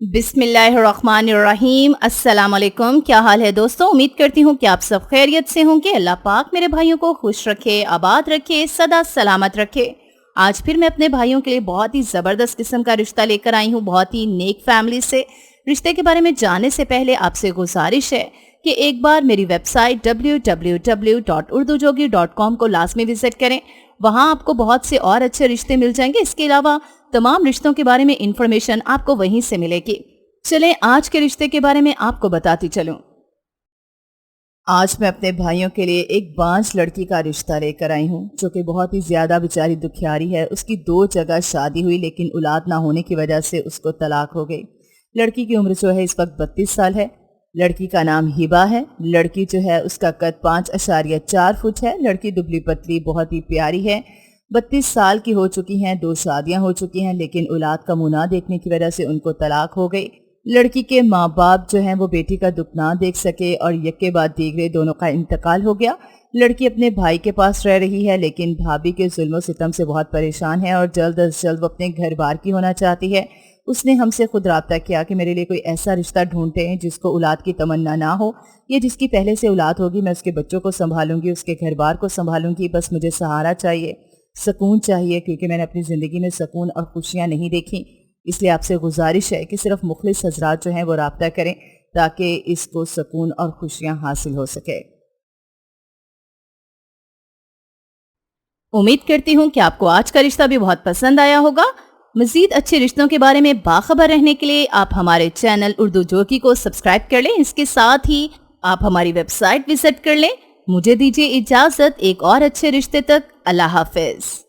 बिस्मिल्लाहिर्रहमानिर्रहीम। अस्सलाम वालेकुम। क्या हाल है दोस्तों? उम्मीद करती हूँ कि आप सब खैरियत से होंगे। अल्लाह पाक मेरे भाइयों को खुश रखे, आबाद रखे, सदा सलामत रखे। आज फिर मैं अपने भाइयों के लिए बहुत ही ज़बरदस्त किस्म का रिश्ता लेकर आई हूँ, बहुत ही नेक फैमिली से। रिश्ते के बारे में जानने से पहले आपसे गुजारिश है कि एक बार मेरी वेबसाइट www.urdujogi.com को लाजमी विजिट करें। वहाँ आपको बहुत से और अच्छे रिश्ते मिल जाएंगे। इसके अलावा तमाम रिश्तों के बारे में इंफॉर्मेशन आपको वहीं से मिलेगी। चलें आज के रिश्ते के बारे में आपको बताती चलूं। आज मैं अपने भाइयों के लिए एक बांझ लड़की का रिश्ता लेकर आई हूँ, जो कि बहुत ही ज्यादा बेचारी दुखियारी है। उसकी 2 जगह शादी हुई, लेकिन औलाद ना होने की वजह से उसको तलाक हो गई। लड़की की उम्र जो है इस वक्त 32 साल है। लड़की का नाम हिबा है। लड़की जो है उसका कद 5.4 फुट है। लड़की दुबली पतली बहुत ही प्यारी है। 32 साल की हो चुकी हैं, 2 शादियां हो चुकी हैं, लेकिन औलाद का मुंह ना देखने की वजह से उनको तलाक हो गई। लड़की के माँ बाप जो हैं वो बेटी का दुख ना देख सके और यके बाद दीगरे दोनों का इंतकाल हो गया। लड़की अपने भाई के पास रह रही है, लेकिन भाभी के जुल्म सितम से बहुत परेशान है और जल्द अज जल्द वो अपने घर बार की होना चाहती है। उसने हमसे खुद राब्ता किया कि मेरे लिए कोई ऐसा रिश्ता ढूंढते हैं जिसको औलाद की तमन्ना ना हो, ये जिसकी पहले से औलाद होगी, मैं उसके बच्चों को संभालूंगी, उसके घर बार को संभालूंगी, बस मुझे सहारा चाहिए, सुकून चाहिए, क्योंकि मैंने अपनी ज़िंदगी में सुकून और खुशियाँ नहीं देखी। इसलिए आपसे गुजारिश है कि सिर्फ मुखलिस हजरात जो हैं वो राब्ता करें ताकि इसको सुकून और खुशियाँ हासिल हो सके। उम्मीद करती हूँ कि आपको आज का रिश्ता भी बहुत पसंद आया होगा। मजीद अच्छे रिश्तों के बारे में बाखबर रहने के लिए आप हमारे चैनल उर्दू जोगी को सब्सक्राइब कर लें। इसके साथ ही आप हमारी वेबसाइट विजिट कर लें। मुझे दीजिए इजाजत एक और अच्छे रिश्ते तक। अल्लाह हाफिज।